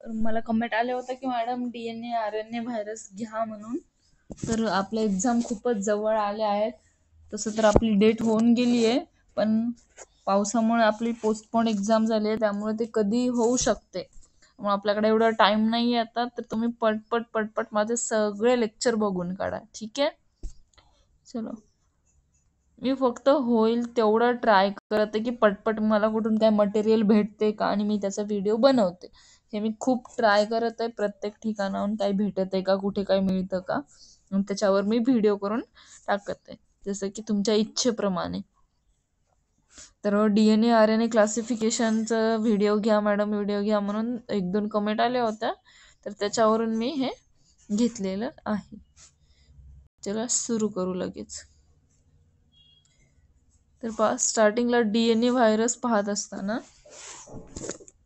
मला कमेंट आले होते की मॅडम DNA RNA व्हायरस घ्या म्हणून. तर आपल्या एक्झाम खूपच जवळ आले आहेत. तसं तर आपली डेट होऊन गेली आहे, पण पावसामुळे आपली पोस्टपोन एक्झाम झाली आहे, त्यामुळे ते कधी होऊ शकते. मग आपल्याकडे एवढा टाइम नाही आहे आता, तर तुम्ही पटपट पटपट माझे सगळे लेक्चर बघून काढा, ठीक आहे. चलो, मी फक्त होईल तेवढं ट्राय करते की पटपट मला कुठून काय मटेरियल भेटते का आणि मी त्याचा व्हिडिओ बनवते. हे मी खूप ट्राय करत आहे, प्रत्येक ठिकाणाहून काही भेटत आहे का, कुठे काय मिळतं का, आणि त्याच्यावर मी व्हिडिओ करून टाकत आहे, जसं की तुमच्या इच्छेप्रमाणे. तर DNA RNA क्लासिफिकेशनचा व्हिडिओ घ्या मॅडम, व्हिडिओ घ्या म्हणून 1-2 कमेंट आल्या होत्या, तर त्याच्यावरून मी हे घेतलेलं आहे. चला सुरू करू लगेच. तर स्टार्टिंगला DNA व्हायरस पाहत असताना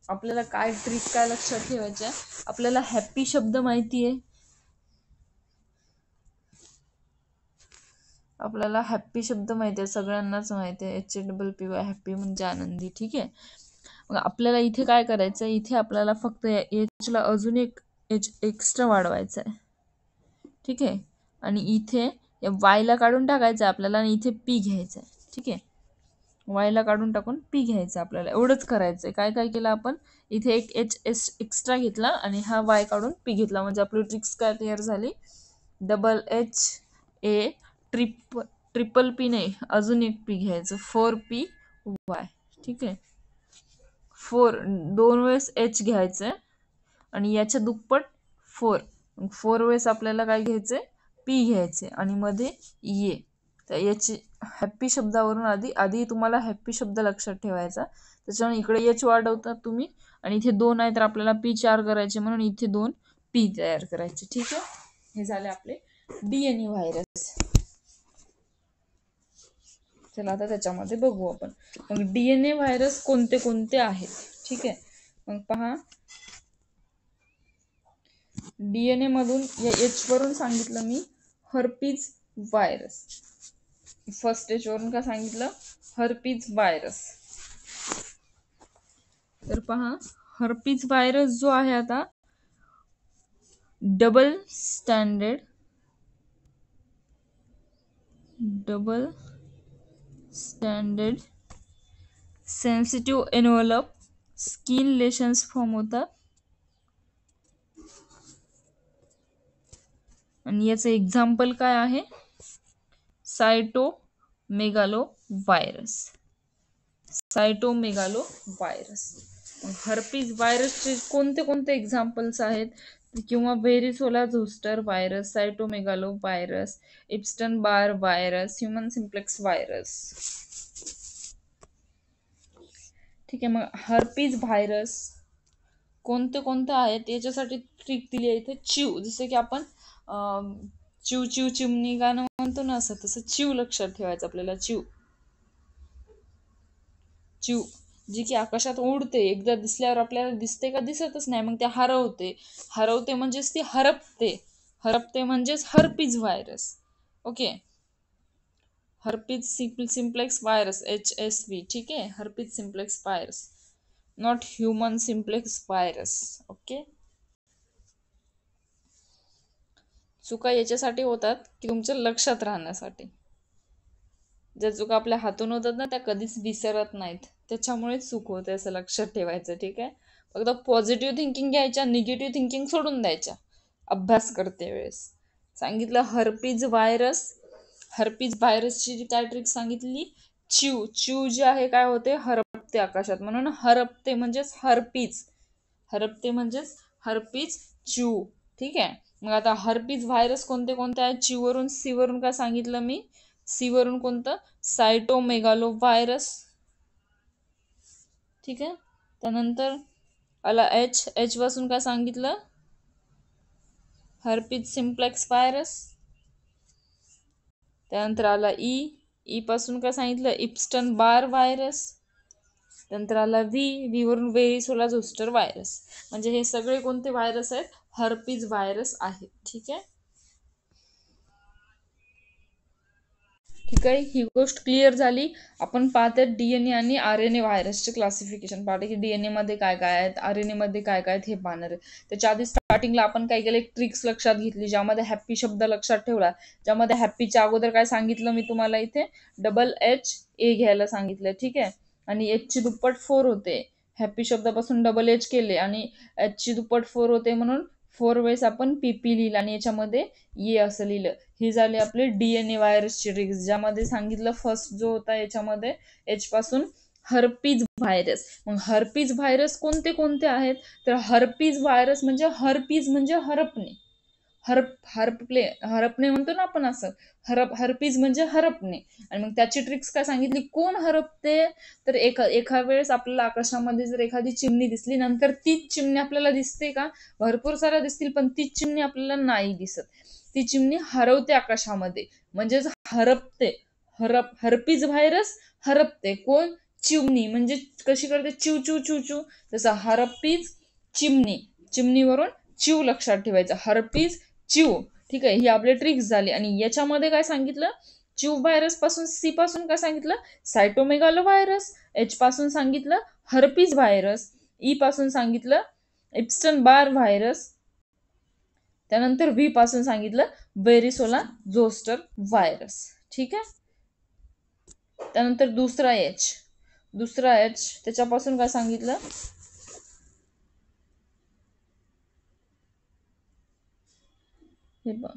आपल्याला काय ट्रिक काय लक्षात ठेवायचं आहे. आपल्याला हॅपी शब्द माहिती आहे, आपल्याला हॅपी शब्द माहिती आहे, सगळ्यांनाच माहिती आहे. HAPPY हॅपी म्हणजे आनंदी, ठीक आहे. मग आपल्याला इथे काय करायचं आहे, इथे आपल्याला फक्त एचला अजून एक एच एक्स्ट्रा वाढवायचा आहे, ठीक आहे. आणि इथे वायला काढून टाकायचं आहे आपल्याला, आणि इथे पी घ्यायचं आहे, ठीक आहे. वायला काढून टाकून पी घ्यायचं आपल्याला, एवढंच करायचं आहे. काय काय केलं आपण, इथे एक एच एक्स्ट्रा घेतला आणि हा वाय काढून पी घेतला, म्हणजे आपली ट्रिक्स काय तयार झाली. HA ट्रिपल पी नाही, अजून एक पी घ्यायचं, 4PY, ठीक आहे. 2 वेळेस एच घ्यायचंय आणि याच्या दुप्पट 4 वेळेस आपल्याला काय घ्यायचंय, पी घ्यायचे, आणि मध्ये ये. तर याची हॅपी शब्दावरून आधी तुम्हाला हॅपी शब्द लक्षात ठेवायचा, त्याच्यामुळे इकडे एच वाढवतात तुम्ही, आणि इथे 2 आहे तर आपल्याला पी 4 करायचे, म्हणून इथे 2 पी तयार करायचे, ठीक आहे. हे झाले आपले DNA व्हायरस. चला आता त्याच्यामध्ये बघू आपण. मग DNA व्हायरस कोणते कोणते आहेत, ठीक आहे. मग पहा, DNA मधून या एच वरून सांगितलं मी, हर्पीज व्हायरस. फर्स्ट एच वरून का सांगितलं, हर्पीज व्हायरस. तर पहा, हर्पीज व्हायरस जो आहे आता double stranded sensitive envelope skin lesions form होतात, आणि याचं एक्झाम्पल काय आहे, सायटोमेगालो व्हायरस. हर्पीज व्हायरसचे कोणते कोणते एक्झाम्पल्स आहेत, किंवा व्हेरिसोला zoster virus, सायटोमेगालो virus, Epstein Barr virus, human simplex virus, ठीक आहे. मग हर्पीज व्हायरस कोणते कोणते आहेत याच्यासाठी ट्रिक दिली आहे इथे. चिव, जसे की आपण चिव चिव चिमणी गाणं म्हणतो ना, असं तसं चिव लक्षात ठेवायचं आपल्याला. चिव जी की आकाशात उडते, एकदा दिसल्यावर आपल्याला दिसते का, दिसतच नाही, मग ते हरवते म्हणजेच ती हरपते म्हणजेच herpes virus. Okay, herpes simplex virus, HSV, ठीक आहे. Herpes simplex virus, not human simplex virus. Okay, चुका याच्यासाठी होतात की तुमच्या लक्षात राहण्यासाठी. ज्या चुका आपल्या हातून होतात ना, त्या कधीच विसरत नाहीत, त्याच्यामुळे चूक होते, असं लक्षात ठेवायचं, ठीक आहे. फक्त पॉझिटिव्ह थिंकिंग घ्यायच्या, निगेटिव्ह थिंकिंग सोडून द्यायच्या अभ्यास करते वेळेस. सांगितलं हर्पीज व्हायरसची जी काय ट्रिक सांगितली, चिव जे आहे काय होते, हरपते आकाशात, म्हणून हरपते म्हणजेच हर्पीज चिव, ठीक आहे. मग आता हर्पीज व्हायरस कोणते कोणते आहेत, चिव वरून, सी वरून काय सांगितलं मी, सी वरून कोणतं, सायटोमेगालो व्हायरस, ठीक आहे. त्यानंतर आला एच पासून काय सांगितलं, हर्पीज सिम्प्लेक्स व्हायरस. त्यानंतर आला ई पासून काय सांगितलं, इप्स्टन बार व्हायरस. त्यानंतर आला व्ही वरून व्हेरिसोला झोस्टर व्हायरस. म्हणजे हे सगळे कोणते व्हायरस आहेत, हर्पीज व्हायरस आहेत, ठीक आहे. ठीक आहे, ही गोष्ट क्लिअर झाली. आपण पाहतात डीएनए आणि आरएनए व्हायरसचे क्लासिफिकेशन पाहते की डीएनए मध्ये काय काय आहेत, आरएनए मध्ये काय काय आहेत हे पाहणार आहे. त्याच्या आधी स्टार्टिंगला आपण काय केलं, एक ट्रिक्स लक्षात घेतली, ज्यामध्ये हॅप्पी शब्द लक्षात ठेवला. ज्यामध्ये हॅप्पीच्या अगोदर काय सांगितलं मी तुम्हाला, इथे HA घ्यायला सांगितलं. ठीक आहे, आणि एच ची दुप्पट 4 होते. हॅप्पी शब्दापासून H केले आणि एच ची दुप्पट 4 होते, म्हणून 4 वेळेस आपण PP लिहिलं आणि याच्यामध्ये ये असं लिहिलं. ही झाली आपली डीएनए व्हायरसची रिक्स, ज्यामध्ये सांगितलं फर्स्ट जो होता याच्यामध्ये एच पासून हर्पीज व्हायरस. मग हर्पीज व्हायरस कोणते कोणते आहेत, तर हर्पीज व्हायरस म्हणजे हर्पीज म्हणजे हरपणे, हरपणे म्हणतो ना आपण, असं हर्पीज म्हणजे हरपणे. आणि मग त्याची ट्रिक्स काय सांगितली, कोण हरपते, तर एका वेळेस आपल्याला आकाशामध्ये जर एखादी चिमणी दिसली, नंतर तीच चिमणी आपल्याला दिसते का, भरपूर साऱ्या दिसतील पण तीच चिमणी आपल्याला नाही दिसत. ती चिमणी हरवते आकाशामध्ये, म्हणजेच हरपते. Herpes virus हरपते. कोण, चिमणी. म्हणजे कशी करते, चिव चिव चिव चिव, तसं हरपीज चिमणी, चिमणीवरून चिव लक्षात ठेवायचं, हर्पीज चिव. ठीक आहे, ही आपली ट्रिक्स झाली. आणि याच्यामध्ये काय सांगितलं, चिव व्हायरस पासून सी पासून काय सांगितलं, सायटोमेगालो व्हायरस. एच पासून सांगितलं हर्पीज व्हायरस. ई पासून सांगितलं इप्स्टन बार व्हायरस. त्यानंतर व्ही पासून सांगितलं वेरिसोला झोस्टर व्हायरस. ठीक आहे, त्यानंतर दुसरा एच त्याच्यापासून काय सांगितलं, हे बघ,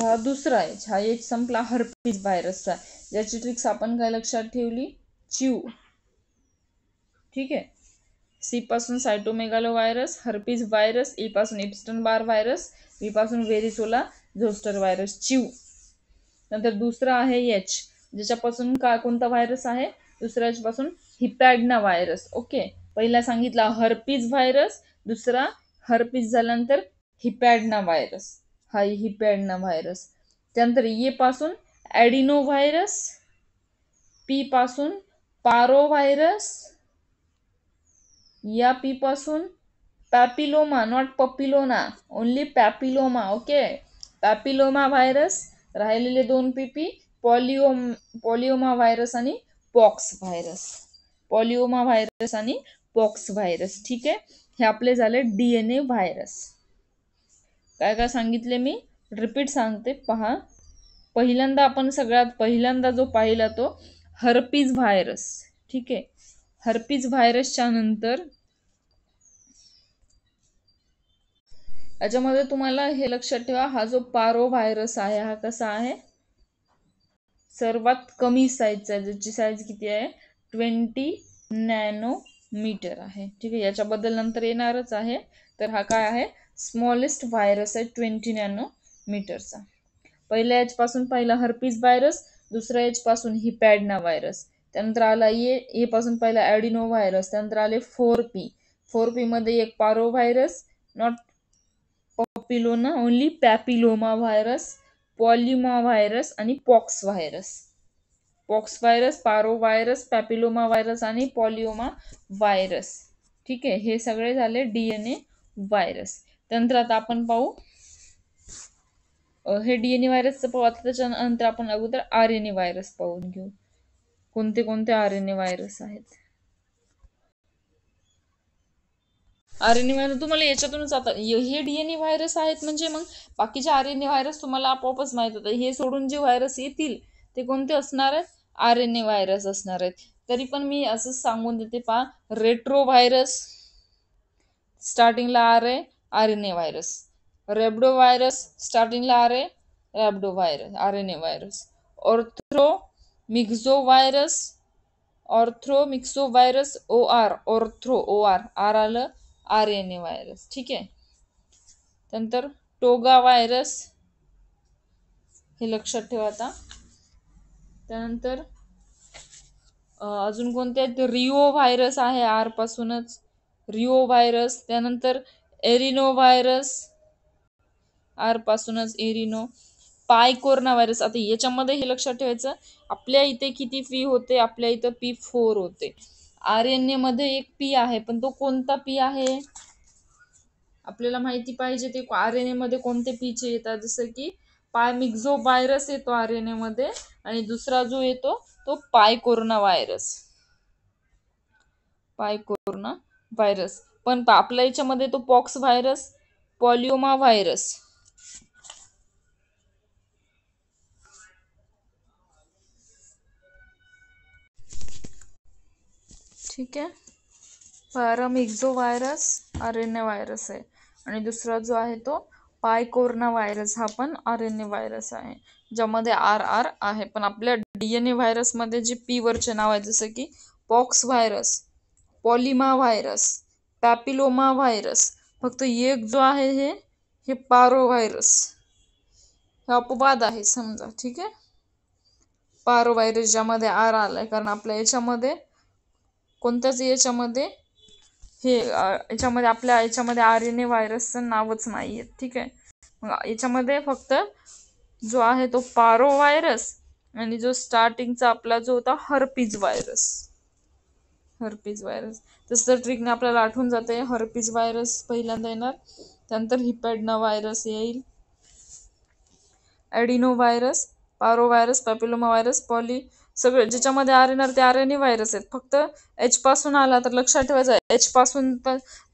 हा दुसरा एच, हा एच संपला हर्पीज व्हायरसचा, ज्याची ट्रिक्स आपण काय लक्षात ठेवली, चिव. ठीक आहे, सी पासून सायटोमेगालो व्हायरस, हर्पीज व्हायरस, ई पासून इप्स्टन बार व्हायरस, व्ही पासून वेरिसोला झोस्टर व्हायरस, चिव. नंतर दुसरा आहे एच, ज्याच्यापासून कोणता व्हायरस आहे, दुसऱ्या एच पासून हिपॅडना व्हायरस. ओके, पहिला सांगितला हर्पीज व्हायरस, दुसरा हर्पीज झाल्यानंतर हिपॅडना व्हायरस, हा हिपॅडना व्हायरस. त्यानंतर ये पासून ॲडिनो व्हायरस, पी पासून पारो व्हायरस, या पी पासून papilloma, not papillona, only papilloma. Okay, papilloma virus. राहिलेले 2 PP, पॉलिओमा व्हायरस आणि पॉक्स व्हायरस. पॉलिओमा व्हायरस आणि पॉक्स व्हायरस. ठीक आहे, हे आपले झाले डीएनए व्हायरस. काय काय सांगितले मी रिपीट सांगते, पहा. पहिल्यांदा आपण सगळ्यात पहिल्यांदा जो पाहिला तो हर्पीज व्हायरस. ठीक आहे, हर्पीज व्हायरसच्या नंतर याच्यामध्ये तुम्हाला हे लक्षात ठेवा, हा जो पारो व्हायरस आहे हा कसा आहे, सर्वात कमी साईजचा, ज्याची साईज किती आहे, 20 नॅनोमीटर आहे. ठीक आहे, याच्याबद्दल नंतर येणारच आहे. तर हा काय आहे, स्मॉलेस्ट व्हायरस आहे 20 नॅनोमीटरचा. पहिल्या एच पासून पहिला हर्पीज व्हायरस, दुसऱ्या एच पासून हिपॅडना व्हायरस, त्यानंतर आला ए पासून पहिला ॲडिनो व्हायरस, त्यानंतर आले 4P मध्ये एक parvo virus, not popillona, only papilloma virus, polyoma virus आणि pox virus, parvo virus, papilloma virus आणि पॉलिओमा व्हायरस. ठीक आहे, हे सगळे झाले डीएनए व्हायरस. त्यानंतर आता आपण पाहू, हे डीएनए व्हायरसचं पाहू. आता त्याच्यानंतर आपण अगोदर आरएनए व्हायरस पाहून घेऊ, कोणते कोणते आरएनए व्हायरस आहेत. आरएनए व्हायरस तुम्हाला याच्यातूनच आता हे डीएनए व्हायरस आहेत, म्हणजे मग बाकीचे आरएनए व्हायरस तुम्हाला आपोआपच माहित होतं. हे सोडून जे व्हायरस येतील ते कोणते असणार आहेत, आरएनए व्हायरस असणार आहेत. तरी पण मी असंच सांगून देते, पहा. रेट्रो व्हायरस, स्टार्टिंगला आरएनए व्हायरस. रेब्डो व्हायरस, स्टार्टिंगला rhabdo virus, RNA virus. Orthomyxo virus, OR आलं आरएनए व्हायरस. ठीक आहे, त्यानंतर टोगा व्हायरस, हे लक्षात ठेवा आता. त्यानंतर अजून कोणते आहेत, रिओ व्हायरस आहे आर पासूनच, रिओ व्हायरस. त्यानंतर एरिनो व्हायरस, आर पासूनच एरिनो. पायकोर्ना व्हायरस, आता याच्यामध्ये हे लक्षात ठेवायचं, आपल्या इथे किती पी होते, आपल्या इथं P4 होते. आरएनए मध्ये एक पी आहे, पण तो कोणता पी आहे, आपल्याला माहिती पाहिजे ते आरएनए मध्ये कोणते पीचे येतात, जसं की पायमिक्झो व्हायरस येतो आरएनए मध्ये, आणि दुसरा जो येतो तो पायकोरोना व्हायरस. पायकोरोना व्हायरस. पण आपल्या याच्यामध्ये तो पॉक्स व्हायरस, पॉलिओमा व्हायरस. ठीक आहे. पॅरामिक्झो व्हायरस आरएनए व्हायरस आहे, आणि दुसरा जो आहे तो पायकोरोना व्हायरस, हा पण आरएनए व्हायरस आहे, ज्यामध्ये आर आर आहे. पण आपल्या डीएनए व्हायरस मध्ये जे पी वरचे नाव आहे, जसं की pox virus, polyoma virus, papilloma virus, फक्त एक जो आहे हे पारो व्हायरस, हे अपवाद आहे समजा. ठीक आहे. पारो व्हायरस ज्यामध्ये आर आलाय, कारण आपल्या याच्यामध्ये कोणत्याच याच्यामध्ये याच्यामध्ये आपल्या याच्यामध्ये आरएनए व्हायरसचं नावच नाहीये. ठीक आहे. मग याच्यामध्ये फक्त जो आहे तो पारो व्हायरस, आणि जो स्टार्टिंगचा आपला जो होता हर्पीज व्हायरस. हर्पीज व्हायरस तसं ट्रिकने आपल्याला आठवून जाते. हर्पीज व्हायरस पहिल्यांदा येणार, त्यानंतर हिपॅडना व्हायरस येईल, ॲडिनो virus, parvo virus, papilloma virus, poly, सगळे ज्याच्यामध्ये आर येणार ते आरएनए व्हायरस आहेत. फक्त एच पासून आला तर लक्षात ठेवायचं, एच पासून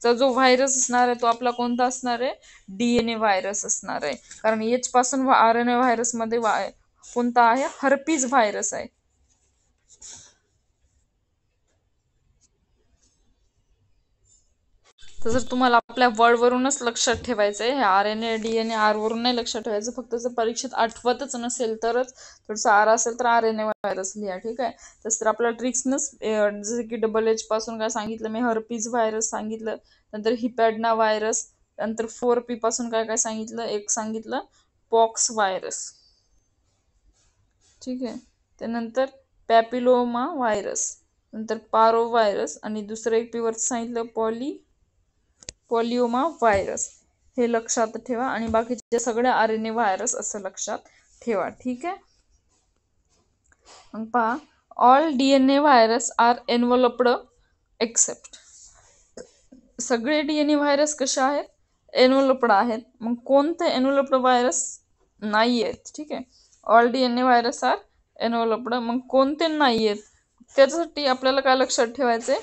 चा जो व्हायरस असणार आहे तो आपला कोणता असणार आहे, डीएनए व्हायरस असणार आहे. कारण एच पासून आरएनए व्हायरस मध्ये कोणता आहे, हर्पीज व्हायरस आहे. तर तुम्हाला आपल्या वर्ड वरूनच लक्षात ठेवायचंय, हे आरएनए डीएनए आर वरून नाही लक्षात ठेवायचं. फक्त जर परीक्षेत आठवतच नसेल तरच, थोडंसं आर असेल तर आरएनए व्हायरस लिहा. ठीक आहे. तसं तर आपल्याला ट्रिक्सनच, जसं की डबल एच पासून काय सांगितलं मी, हर्पीज व्हायरस सांगितलं, नंतर हिपॅडना व्हायरस, नंतर 4P पासून काय काय सांगितलं, एक सांगितलं पॉक्स व्हायरस. ठीक आहे. त्यानंतर पॅपिलोमा व्हायरस, नंतर पारो व्हायरस, आणि दुसरं एक पीवर सांगितलं पॉलिओमा व्हायरस. हे लक्षात ठेवा, आणि बाकीचे सगळे आरएनए व्हायरस असं लक्षात ठेवा. ठीक आहे. मग पहा, all DNA virus are enveloped except. सगळे डीएनए व्हायरस कसे आहेत, एनव्हलप्ड आहेत. मग कोणते एनव्हलप्ड व्हायरस नाही आहेत. ठीक आहे. ऑल डीएनए व्हायरस आर एनव्हलप्ड, मग कोणते नाही आहेत त्याच्यासाठी आपल्याला काय लक्षात ठेवायचंय,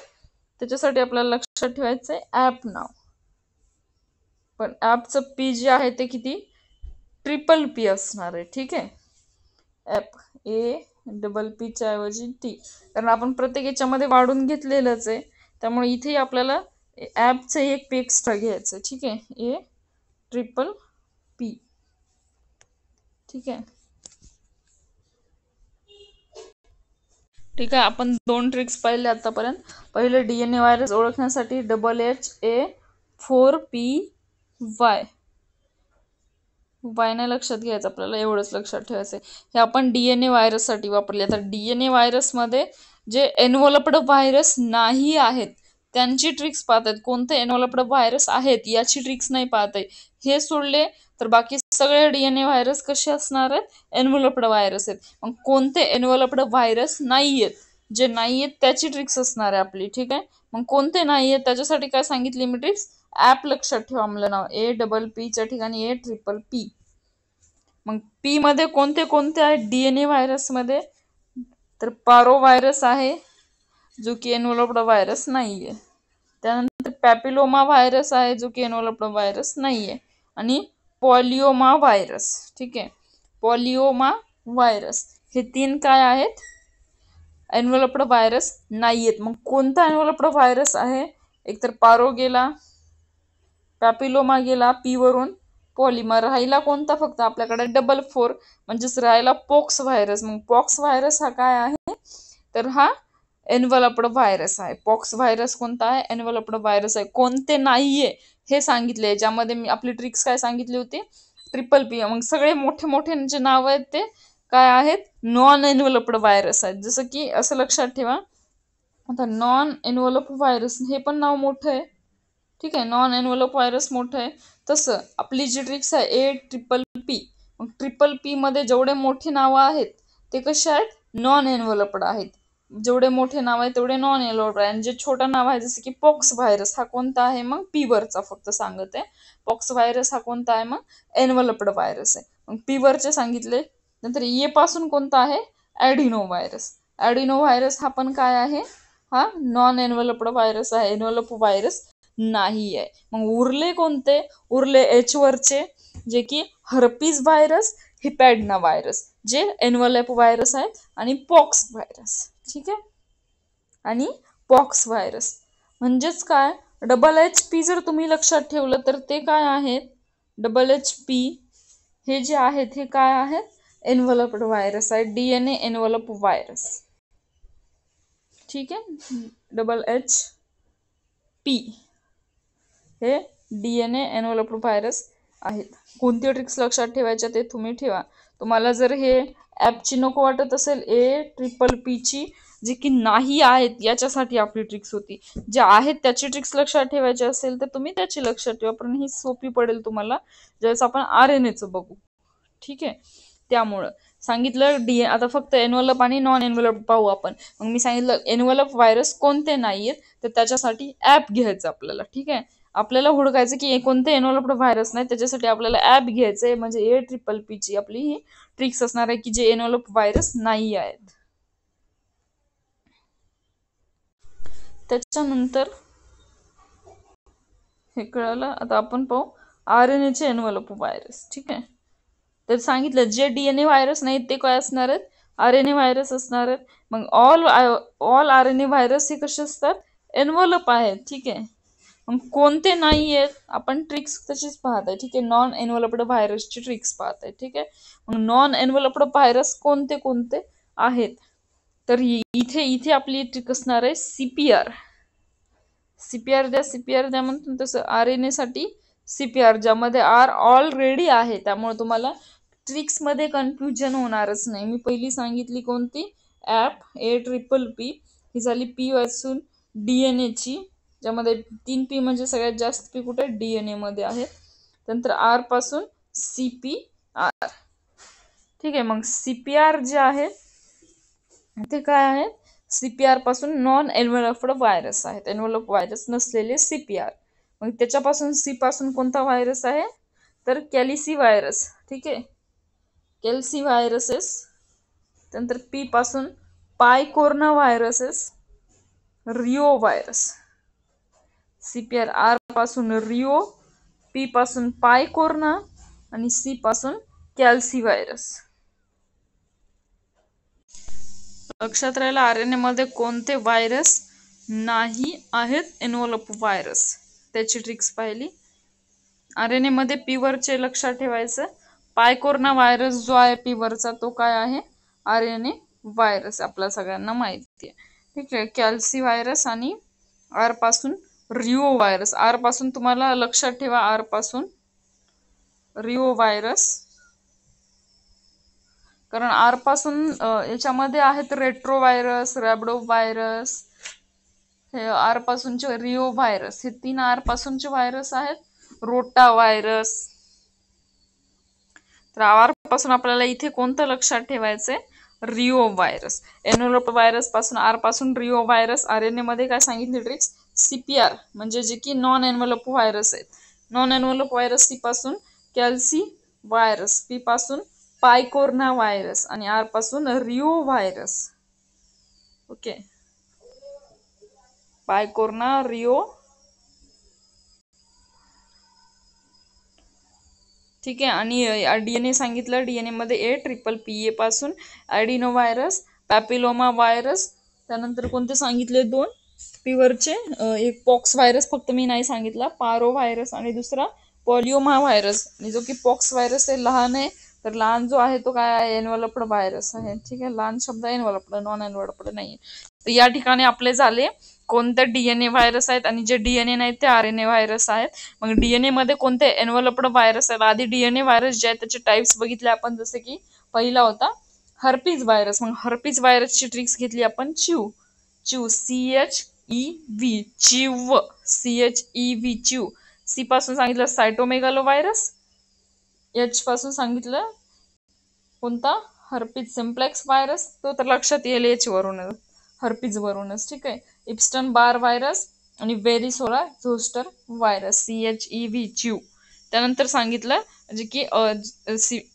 त्याच्यासाठी आपल्याला लक्षात ठेवायचंय ॲप नाव. पण ॲपचं पी जे आहे ते किती, ट्रिपल पी असणार आहे. ठीक आहे. ॲप APP च्या ऐवजी टी, कारण आपण प्रत्येक याच्यामध्ये वाढून घेतलेलंच आहे, त्यामुळे इथेही आपल्याला ॲपचं एक पी एक्स्ट्रा घ्यायचं. ठीक आहे. APP. ठीक आहे. ठीक आहे. आपण 2 ट्रिक्स पाहिले आतापर्यंत. पहिले डीएनए व्हायरस ओळखण्यासाठी HA4PY नाही लक्षात घ्यायचं, आपल्याला एवढंच लक्षात ठेवायचं. हे आपण डीएनए व्हायरस साठी वापरले. आता डीएनए व्हायरस मध्ये जे एनव्हलप्ड व्हायरस नाही आहेत त्यांची ट्रिक्स पाहत आहेत. कोणते एनव्हलप्ड व्हायरस आहेत याची ट्रिक्स नाही पाहत आहे. हे सोडले तर बाकी सगळे डीएनए व्हायरस कसे असणार आहेत, एनव्हलप्ड व्हायरस आहेत. मग कोणते एनव्हलप्ड व्हायरस नाही आहेत, जे नाही आहेत त्याची ट्रिक्स असणार आहे आपली. ठीक आहे. मग कोणते नाही आहेत त्याच्यासाठी काय सांगितली मी ट्रिक्स, ॲप लक्षात ठेवा आपलं नाव, APP च्या ठिकाणी APP. मग पी मध्ये कोणते कोणते आहेत डीएनए व्हायरस मध्ये, तर पारो व्हायरस आहे जो की एनव्हलप्ड व्हायरस नाहीये. त्यानंतर पॅपिलोमा व्हायरस आहे जो की एनव्हलप्ड व्हायरस नाहीये, आणि पॉलिओमा व्हायरस. ठीक आहे. पॉलिओमा व्हायरस हे 3 काय आहेत, एनव्हलप्ड व्हायरस नाहीयेत. मग कोणता एनव्हलप्ड व्हायरस आहे, एकतर पारो गेला, पॅपिलोमा गेला पी वरून, पॉलिमर राहिला कोणता, फक्त आपल्याकडे 4 म्हणजेच राहिला पॉक्स व्हायरस. मग पॉक्स व्हायरस हा काय आहे, तर हा एनव्हलप्ड व्हायरस आहे. पॉक्स व्हायरस कोणता आहे, एनव्हलप्ड व्हायरस आहे. कोणते नाहीये हे सांगितले, ज्यामध्ये मी आपली ट्रिक्स काय सांगितली होती, ट्रिपल पी. मग सगळे मोठे मोठे जे नाव आहेत ते काय आहेत, नॉन एनव्हलप्ड व्हायरस आहेत. जसं की असं लक्षात ठेवा, आता नॉन एनव्हलप व्हायरस हे पण नाव मोठं आहे. ठीक आहे. नॉन एनव्हलप व्हायरस मोठं आहे. तसं आपली जी ट्रिक्स आहे APP, मग ट्रिपल पी मध्ये जेवढे मोठी नावं आहेत ते कसे आहेत, नॉन एनव्हलप्ड आहेत. जेवढे मोठे नाव आहे तेवढे नॉन एन्व्हलप्ड आहे. आणि जे छोटं नाव आहे जसं की पॉक्स व्हायरस हा कोणता आहे मग पी वरचा फक्त सांगत आहे. पॉक्स व्हायरस हा कोणता आहे मग एन्व्हलप्ड व्हायरस आहे. मग पी वरचे सांगितले. नंतर ए पासून कोणता आहे ॲडिनो व्हायरस. ॲडिनो व्हायरस हा पण काय आहे, हा नॉन एन्व्हलप्ड व्हायरस आहे, एन्व्हलप व्हायरस नाही आहे. मग उरले कोणते, उरले एच वरचे जे की हर्पीज व्हायरस, हिपॅडना व्हायरस जे एन्व्हलप व्हायरस आहेत, आणि पॉक्स व्हायरस. ठीक आहे, आणि पॉक्स व्हायरस म्हणजेच काय, डबल एच पी जर तुम्ही लक्षात ठेवलं तर ते काय आहेत, डबल एच पी हे जे आहेत हे काय आहेत, एन्व्हलप्ड व्हायरस आहे, डीएनए एन्व्हलप व्हायरस. ठीक आहे, डबल एच पी हे डीएनए एन्व्हलप्ड व्हायरस आहेत. कोणते ट्रिक्स लक्षात ठेवायच्या ते तुम्ही ठेवा. तुम्हाला जर हे ॲपची नको वाटत असेल, APPP जे की नाही आहेत याच्यासाठी आपली ट्रिक्स होती, जे आहेत त्याची ट्रिक्स लक्षात ठेवायची असेल तर तुम्ही त्याची लक्षात ठेवा, पण ही सोपी पडेल तुम्हाला ज्यावेळेस आपण RNAचं बघू. ठीक आहे, त्यामुळं सांगितलं आता फक्त एन्व्हलप आणि नॉन एन्व्हलप पाहू आपण. मग मी सांगितलं एन्व्हलप व्हायरस कोणते नाहीयेत, तर त्याच्यासाठी ॲप घ्यायचं आपल्याला. ठीक आहे, आपल्याला हुडकायचं की कोणते एन्व्हलप्ड व्हायरस नाही, त्याच्यासाठी आपल्याला ॲप घ्यायचंय. म्हणजे APPP ची आपली ही ट्रिक्स असणार आहे की जे एन्व्हलप व्हायरस नाही आहेत. त्याच्यानंतर हे कळलं. आता आपण पाहू RNAचे एन्व्हलप व्हायरस. ठीक आहे, तर सांगितलं जे DNA व्हायरस नाहीत ते काय असणार आहेत, RNA व्हायरस असणार आहेत. मग ऑल RNA व्हायरस हे कसे असतात, एन्व्हलप आहेत. ठीक आहे, मग कोणते नाही आहेत आपण ट्रिक्स तशीच पाहत आहे. ठीक आहे, नॉन एन्व्हलप्ड व्हायरसची ट्रिक्स पाहत आहे. ठीक आहे, मग नॉन एन्व्हलप्ड व्हायरस कोणते कोणते आहेत, तर इथे इथे आपली ट्रिक असणार आहे CPR. सीपीआर द्या म्हणतो तसं RNA साठी CPR, ज्यामध्ये R ऑलरेडी आहे, त्यामुळे तुम्हाला ट्रिक्स मध्ये कन्फ्युजन होणारच नाही. मी पहिली सांगितली कोणती, APPP ही झाली पी वाचून DNA ची, ज्यामध्ये 3P म्हणजे सगळ्यात जास्त पी कुठे DNA मध्ये आहेत. नंतर R पासून CPR. ठीक आहे, मग CPR जे आहे ते काय आहेत, CPR पासून नॉन एन्व्हलप्ड व्हायरस आहेत, एन्व्हलप व्हायरस नसलेले CPR. मग त्याच्यापासून C पासून कोणता व्हायरस आहे, तर कॅलिसी व्हायरस. ठीक आहे, कॅल्सी व्हायरसेस. त्यानंतर P पासून picorna viruses, reo virus. CPR R पासून रिओ, P पासून पायकोर्ना, आणि C पासून कॅल्सी व्हायरस. लक्षात राहिला RNA मध्ये कोणते व्हायरस नाही आहेत, एन्व्हलप व्हायरस. त्याची ट्रिक्स पाहिली. RNA मध्ये पी वरचे लक्षात ठेवायचं, पायकोर्ना व्हायरस जो आहे पी वरचा तो काय आहे, RNA व्हायरस, आपल्या सगळ्यांना माहिती आहे. ठीक आहे, कॅल्सी व्हायरस, आणि R पासून रिओ व्हायरस. R पासून तुम्हाला लक्षात ठेवा, R पासून रिओ व्हायरस, कारण R पासून याच्यामध्ये आहेत रेट्रो व्हायरस, रॅबडो व्हायरस, हे R पासूनचे रिओ व्हायरस, हे 3 R पासूनचे व्हायरस आहेत. रोटा व्हायरस. तर R पासून आपल्याला इथे कोणतं लक्षात ठेवायचंय, रिओ व्हायरस. एन्व्हलप व्हायरस पासून R पासून रिओ व्हायरस. RNA मध्ये काय सांगितली ट्रिक्स, CPR म्हणजे जे की नॉन एन्व्हलप व्हायरस आहेत. नॉन एन्व्हलप व्हायरस C पासून कॅल्सी व्हायरस, P पासून पायकोर्ना व्हायरस, आणि R पासून reo virus. Okay, picorna, reo. ठीक आहे, आणि DNA सांगितलं, DNA मध्ये APPP पासून ॲडिनो व्हायरस, पॅपिलोमा व्हायरस. त्यानंतर कोणते सांगितले, 2 पीवरचे, एक पॉक्स व्हायरस फक्त मी नाही सांगितला, पारो व्हायरस, आणि दुसरा पॉलिओमा व्हायरस. आणि जो की पॉक्स व्हायरस आहे लहान आहे, तर लहान जो आहे तो काय आहे, एन्व्हलप्ड व्हायरस आहे. ठीक आहे, लहान शब्द एन्व्हलप्ड, नॉन एन्व्हलप्ड नाही. तर या ठिकाणी आपले झाले कोणते DNA व्हायरस आहेत, आणि जे DNA नाहीत ते RNA व्हायरस आहेत. मग DNA मध्ये कोणते एन्व्हलप्ड व्हायरस आहेत, आधी DNA व्हायरस जे आहेत त्याचे टाइप्स बघितले आपण, जसे की पहिला होता हर्पीज व्हायरस. मग हर्पीज व्हायरसची ट्रिक्स घेतली आपण, चिव CHEV, चिव, CHEV, चिव. C पासून सांगितलं सायटोमेगालो व्हायरस. H पासून सांगितलं कोणता, हर्पीज सिम्प्लेक्स व्हायरस, तो तर लक्षात येईल H वरून. हर्पीज वरूनच, ठीक आहे. इप्स्टन बार व्हायरस आणि व्हेरिसोला झोस्टर व्हायरस, CHEV च्यू. त्यानंतर सांगितलं जे की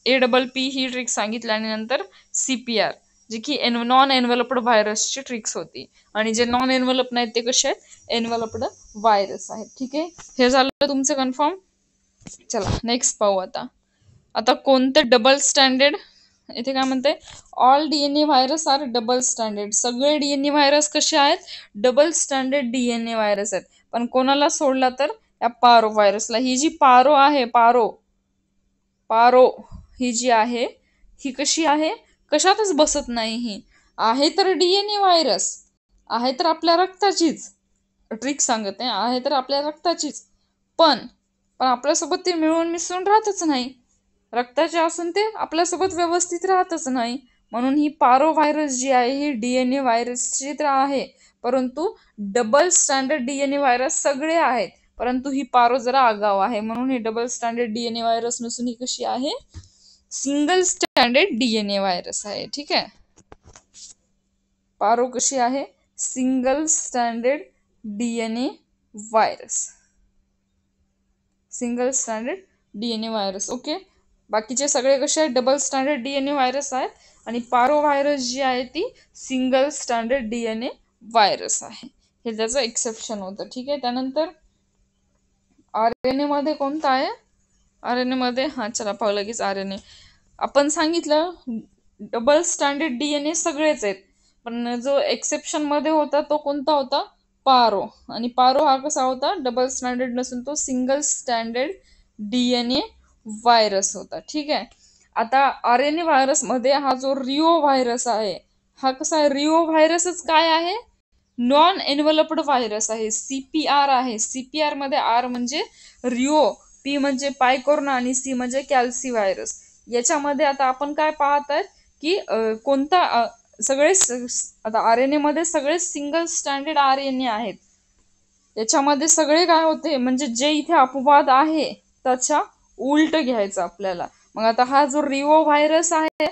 APP ही ट्रिक सांगितली आणि नंतर CPR जे की नॉन एनव्हलप्ड व्हायरसची ट्रिक्स होती. आणि जे नॉन एनव्हलप नाहीत ते कसे आहेत, एनव्हलप्ड व्हायरस आहेत, ठीक आहे. हे झालं तुमचं कन्फर्म. चला नेक्स्ट पाहू आता. आता कोणते डबल स्टँडर्ड, इथे काय म्हणते, all DNA virus are double standard. सगळे DNA व्हायरस कसे आहेत, डबल स्टँडर्ड DNA व्हायरस आहेत. पण कोणाला सोडला तर या पारो व्हायरसला. ही जी पारो आहे, पारो पारो ही जी आहे ही कशी आहे, कशातच बसत नाही. ही आहे तर DNA व्हायरस, आहे तर आपल्या रक्ताचीच, ट्रिक सांगते, आहे तर आपल्या रक्ताचीच, पण पण आपल्यासोबत ते मिळून मिसळून राहतच नाही. रक्ताचे असून ते आपल्यासोबत व्यवस्थित राहतच नाही. म्हणून ही पारो व्हायरस जी आहे ही DNA व्हायरसची तर आहे, परंतु डबल स्टँडर्ड DNA व्हायरस सगळे आहेत, परंतु ही पारो जरा आगाव आहे. म्हणून ही डबल स्टँडर्ड DNA व्हायरस नसून ही कशी आहे, सिंगल स्टँडर्ड DNA व्हायरस आहे, ठीक आहे. पारो कशी आहे, single standard DNA virus, single standard DNA virus. Okay. बाकीचे सगळे कसे आहेत, डबल स्टँडर्ड DNA व्हायरस आहेत. आणि पारो व्हायरस जी आहे ती सिंगल स्टँडर्ड DNA व्हायरस आहे. हे त्याचं एक्सेप्शन होतं, ठीक आहे. त्यानंतर RNA मध्ये कोणता आहे, RNA मध्ये चला पाहू लगेच. RNA आपण सांगितलं डबल स्टँडर्ड DNA सगळेच आहेत, पण जो एक्सेप्शन मध्ये होता तो कोणता होता, पारो. आणि पारो हा कसा होता, डबल स्टँडर्ड नसून तो सिंगल स्टँडर्ड DNA व्हायरस होता, ठीक आहे. आता RNA व्हायरस मध्ये हा जो रिओ व्हायरस आहे, हा कसा आहे, रिओ व्हायरसच काय आहे, नॉन एनव्हलप्ड व्हायरस आहे, CPR आहे. CPR मध्ये R म्हणजे रिओ, P म्हणजे पायकोरोना आणि C म्हणजे कॅल्सी व्हायरस. याच्यामध्ये आता आपण काय पाहत आहेत की कोणता सगळे आता RNA मध्ये सगळे सिंगल स्टँडर्ड RNA आहेत. याच्यामध्ये सगळे काय होते, म्हणजे जे इथे अपवाद आहे त्याच्या उलट घ्यायचं आपल्याला. मग आता हा जो रिओ व्हायरस आहे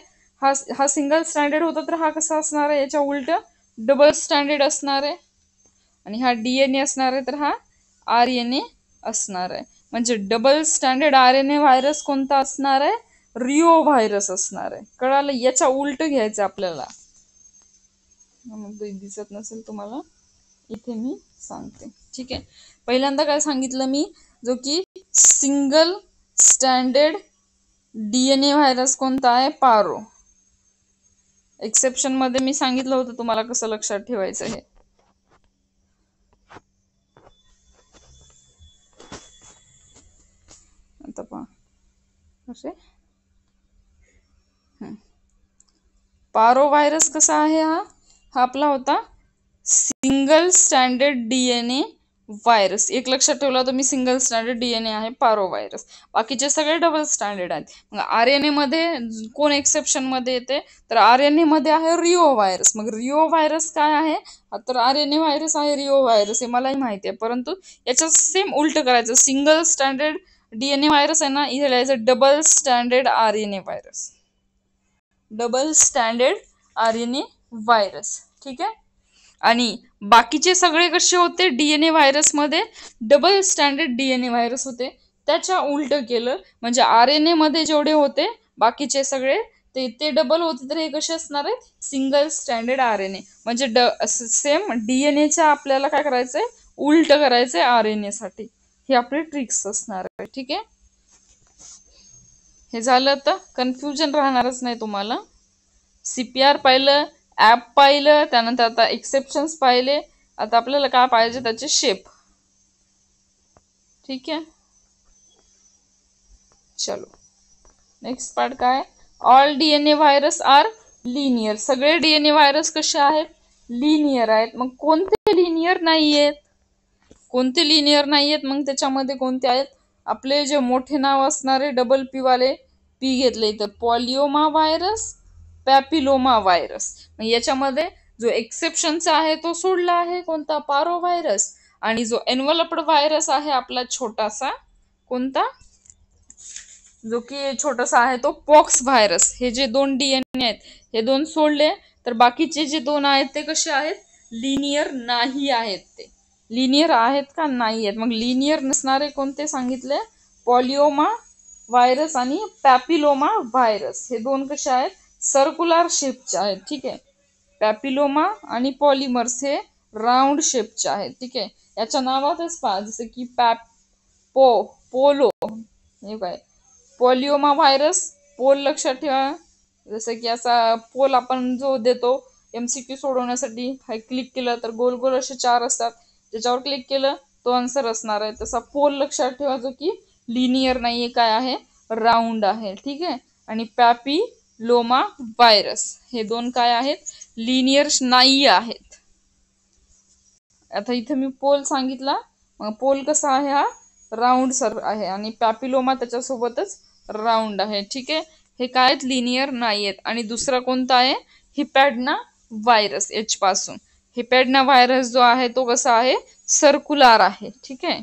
हा हा सिंगल स्टँडर्ड होता, तर हा कसा असणार आहे, याच्या उलट डबल स्टँडर्ड असणार आहे. आणि हा DNA असणार आहे, तर हा RNA असणार आहे. म्हणजे डबल स्टँडर्ड RNA व्हायरस कोणता असणार आहे, रिओ व्हायरस असणार आहे. कळालं, याच्या उलट घ्यायचं आपल्याला. दिसत नसेल तुम्हाला, इथे मी सांगते, ठीक आहे. पहिल्यांदा काय सांगितलं मी, जो की सिंगल स्टँडर्ड DNA व्हायरस कोणता आहे, पारो. एक्सेप्शन मध्ये मी सांगितलं होतं तुम्हाला कसं लक्षात ठेवायचं हे. आता पहा असे, पारो व्हायरस कसा आहे, हा आपला होता सिंगल स्टँडर्ड DNA व्हायरस. एक लक्षात ठेवला तुम्ही, सिंगल स्टँडर्ड DNA आहे पारो व्हायरस, बाकीचे सगळे डबल स्टँडर्ड आहेत. मग RNA मध्ये कोण एक्सेप्शन मध्ये येते, तर RNA मध्ये आहे रिओ व्हायरस. मग रिओ व्हायरस काय आहे, तर RNA व्हायरस आहे, रिओ व्हायरस हे मलाही माहिती आहे, परंतु याच्या सेम उलट करायचं. सिंगल स्टँडर्ड DNA व्हायरस आहे ना, इथे लिहायचं double standard RNA virus, double standard RNA virus, ठीक आहे. आणि बाकीचे सगळे कसे होते, DNA व्हायरस मध्ये डबल स्टँडर्ड DNA व्हायरस होते. त्याच्या उलट केलं, म्हणजे RNA मध्ये जेवढे होते बाकीचे सगळे ते डबल होते, तर हे कसे असणार आहेत, सिंगल स्टँडर्ड RNA. म्हणजे सेम DNA च्या आपल्याला काय करायचंय, उलट करायचंय RNA साठी. हे आपले ट्रिक्स असणार आहे, ठीक आहे. हे झालं, तर कन्फ्युजन राहणारच नाही तुम्हाला. CPR पाहिलं, ऍप पाहिलं, त्यानंतर आता एक्सेप्शन्स पाहिले. आता आपल्याला काय पाहिजे, त्याचे शेप, ठीक आहे. चलो नेक्स्ट पार्ट काय, all DNA virus are linear. सगळे DNA व्हायरस कसे आहेत, लिनियर आहेत. मग कोणते लिनियर नाहीयेत, कोणते लिनियर नाहीयेत, मग त्याच्यामध्ये कोणते आहेत, आपले जे मोठे नाव असणारे डबल P वाले, P घेतले इथं, पॉलिओमा व्हायरस, पॅपिलोमा व्हायरस. याच्यामध्ये जो एक्सेप्शनचा आहे तो सोडला आहे, कोणता, पारो व्हायरस. आणि जो एनव्हलप्ड व्हायरस आहे आपला छोटासा, कोणता, जो की छोटासा आहे तो पॉक्स व्हायरस. हे जे दोन DNA आहेत हे दोन सोडले, तर बाकीचे जे दोन आहेत ते कसे आहेत, लिनियर नाही आहेत. ते लिनियर आहेत का नाही आहेत. मग लिनियर नसणारे कोणते सांगितले, पॉलिओमा व्हायरस आणि पॅपिलोमा व्हायरस. हे दोन कसे आहेत, सर्क्युलर शेपचे आहेत. ठीक आहे, पॅपिलोमा आणि पॉलिमर्स हे राऊंड शेपचे आहेत. ठीक आहे, याच्या नावातच पहा, जसं की पोलो हे काय, पॉलिओमा व्हायरस, पोल लक्षात ठेवा. जसं की असा पोल आपण जो देतो MCQ सोडवण्यासाठी, क्लिक केलं तर गोल गोल असे 4 असतात, ज्याच्यावर क्लिक केलं तो आन्सर असणार आहे. तसा पोल लक्षात ठेवा, जो की लिनियर नाहीये, काय आहे, राऊंड आहे. ठीक आहे, आणि पॅपिलोमा व्हायरस हे दोन काय आहेत, लिनियर नाही आहेत. आता इथे मी पोल सांगितला, मग पोल कसा आहे, हा राऊंड सर आहे, आणि पॅपिलोमा त्याच्यासोबतच राऊंड आहे. ठीक आहे, हे काय आहेत, लिनियर नाही आहेत. आणि दुसरा कोणता आहे, हिपॅडना व्हायरस. एच पासून हिपॅडना व्हायरस जो आहे तो कसा आहे, सर्क्युलर आहे. ठीक आहे,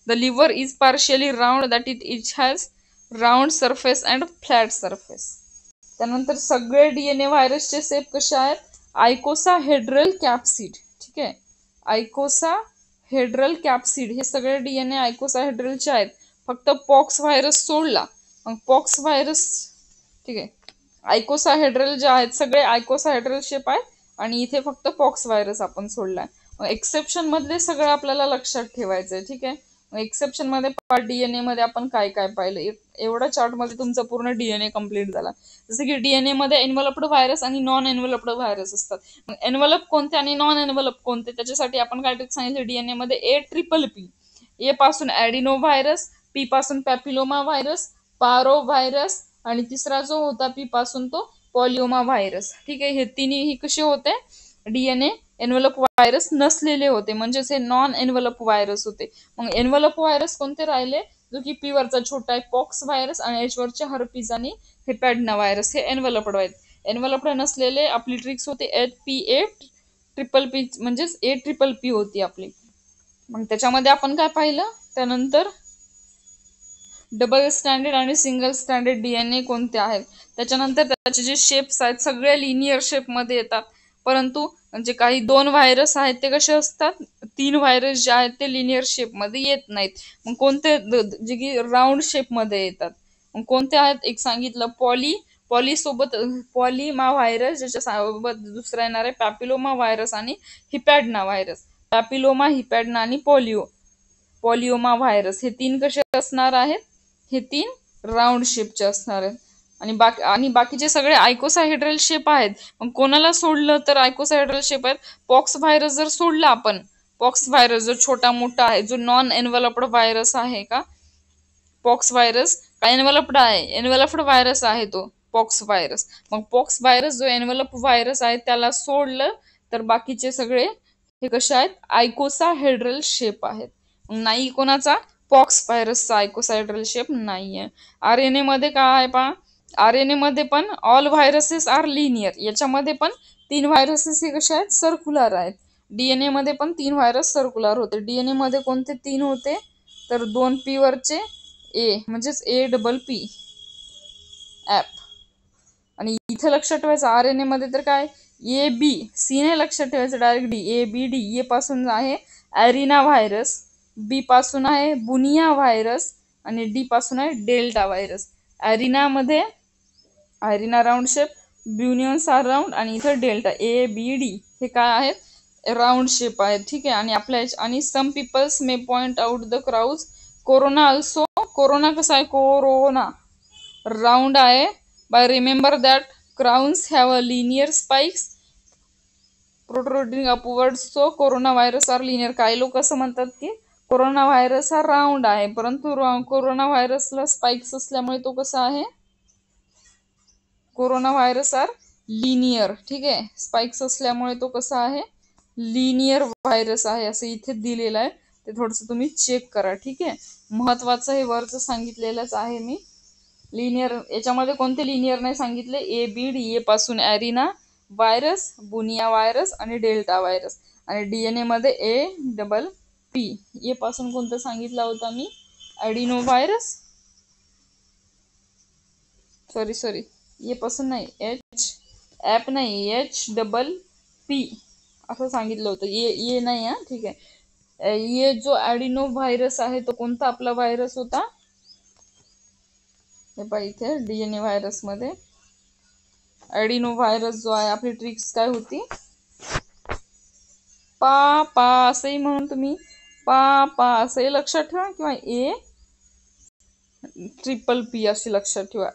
the liver is partially round, that it has round surface and flat surface. त्यानंतर सगळे DNA व्हायरसचे शेप कसे आहेत, आयकोसाहेड्रल कॅप्सिड. ठीक आहे, आयकोसाहेड्रल कॅप्सिड हे सगळे DNA आयकोसाहेड्रलचे आहेत, फक्त पॉक्स व्हायरस सोडला. मग पॉक्स व्हायरस, ठीक आहे, आयकोसाहेड्रल जे आहेत सगळे आयकोसाहेड्रल शेप आहेत, आणि इथे फक्त पॉक्स व्हायरस आपण सोडलाय. मग एक्सेप्शन मधले सगळं आपल्याला लक्षात ठेवायचंय. ठीक आहे, मग एक्सेप्शन मध्ये DNA मध्ये आपण काय काय पाहिलं, एवढा चार्ट मध्ये तुमचा पूर्ण DNA कम्प्लीट झाला. जसं की DNA मध्ये एन्व्हलप्ड व्हायरस आणि नॉन एन्व्हलप्ड व्हायरस असतात. मग एन्व्हलप कोणते आणि नॉन एन्व्हलप कोणते, त्याच्यासाठी आपण काय सांगितलं, DNA मध्ये APPP. ए पासून ऍडिनो व्हायरस, पी पासून पॅपिलोमा व्हायरस, पारो व्हायरस, आणि तिसरा जो होता पी पासून तो पॉलिओमा व्हायरस. ठीक आहे, हे तिन्ही कसे होते, DNA एन्व्हलप व्हायरस नसलेले होते, म्हणजेच हे नॉन एन्व्हलप व्हायरस होते. मग एन्व्हलप व्हायरस कोणते राहिले, जो की पी वरचा छोटा आहे पॉक्स व्हायरस, आणि एच वरचे हर्पीज आणि हिपॅडना व्हायरस हे एन्व्हलप्ड आहेत. एन्व्हलप्ड नसलेले आपली ट्रिक्स होते APP म्हणजेच APPP होती आपली. मग त्याच्यामध्ये आपण काय पाहिलं, त्यानंतर डबल स्टँडर्ड आणि सिंगल स्टँडर्ड DNA कोणते आहेत. त्याच्यानंतर त्याचे जे शेप्स आहेत सगळे लिनियर शेप मध्ये येतात, परंतु म्हणजे काही दोन व्हायरस आहेत ते कसे असतात, 3 व्हायरस जे आहेत ते लिनियर शेप मध्ये येत नाहीत. मग कोणते, जे की राऊंड शेप मध्ये येतात. मग कोणते आहेत, एक सांगितलं पॉली सोबत पॉलिमा व्हायरस, ज्याच्या सोबत दुसरा येणार आहे पॅपिलोमा व्हायरस आणि हिपॅडना व्हायरस. पॅपिलोमा, हिपॅडना आणि पॉलिओमा व्हायरस हे 3 कसे असणार आहेत, हे 3 राऊंड शेपचे असणार आहेत. आणि बाकीचे सगळे आयकोसाहेड्रल शेप आहेत. मग कोणाला सोडलं तर आयकोसाहेड्रल शेप आहेत. पॉक्स व्हायरस जर सोडला आपण, पॉक्स व्हायरस जो छोटा मोठा आहे, जो नॉन एन्व्हलप्ड व्हायरस आहे का, पॉक्स व्हायरस का एन्व्हलप्ड आहे, एन्व्हलप्ड व्हायरस आहे तो पॉक्स व्हायरस. मग पॉक्स व्हायरस जो एन्व्हलप व्हायरस आहे त्याला सोडलं तर बाकीचे सगळे हे कसे आहेत, आयकोसाहेड्रल शेप आहेत. नाही कोणाचा, पॉक्स व्हायरसचा आयकोसाहेड्रल शेप नाहीये. RNA मध्ये काय आहे पहा, RNA मध्ये पण ऑल व्हायरसेस आर लिनियर. याच्यामध्ये पण 3 व्हायरसेस हे कसे आहेत, सर्क्युलर आहेत. DNA मध्ये पण 3 व्हायरस सर्क्युलर होते. DNA मध्ये कोणते 3 होते, तर 2 P वरचे ए, म्हणजेच APP ऍप. आणि इथे लक्षात ठेवायचं RNA मध्ये तर काय, ABC ने लक्षात ठेवायचं, डायरेक्ट ABD. ए पासून आहे ॲरिना व्हायरस, बी पासून आहे बुनिया व्हायरस, आणि डी पासून आहे delta virus. Arena round shape, bunyans are round, आणि इथं डेल्टा ABD हे काय आहेत, राऊंड शेप आहेत. ठीक आहे, आणि आणि some people may point out the crowns corona also. Corona कसा आहे, कोरोना राऊंड आहे. By remember that crowns have a linear spikes protruding upwards, so corona virus are linear. काही लोक असं म्हणतात की कोरोना व्हायरस हा राऊंड आहे, परंतु कोरोना व्हायरसला स्पाइक्स असल्यामुळे तो कसा आहे, कोरोना व्हायरस आर लिनियर. ठीक आहे, स्पाइक्स असल्यामुळे तो कसा आहे, लिनियर व्हायरस आहे, असं इथे दिलेलं आहे. ते थोडंसं तुम्ही चेक करा. ठीक आहे, महत्वाचं हे वरचं सांगितलेलंच आहे मी. लिनियर, याच्यामध्ये कोणते लिनियर नाही सांगितले, ABD, ए पासून ॲरिना व्हायरस, बुनिया व्हायरस आणि डेल्टा व्हायरस. आणि DNA मध्ये APP. ए पासून कोणतं सांगितला होता मी, ॲडिनो व्हायरस, सॉरी ए पासून नाही, ॲप नाही, HPP असं सांगितलं होतं. ये नाही हा, ठीक आहे. ये जो ॲडिनो व्हायरस आहे तो कोणता आपला व्हायरस होता? हे पहा इथे DNA व्हायरस मध्ये ॲडिनो व्हायरस जो आहे, आपली ट्रिक्स काय होती? पा पा असंही म्हणून तुम्ही पा असंही लक्षात ठेवा, किंवा APPP अशी लक्षात ठेवा.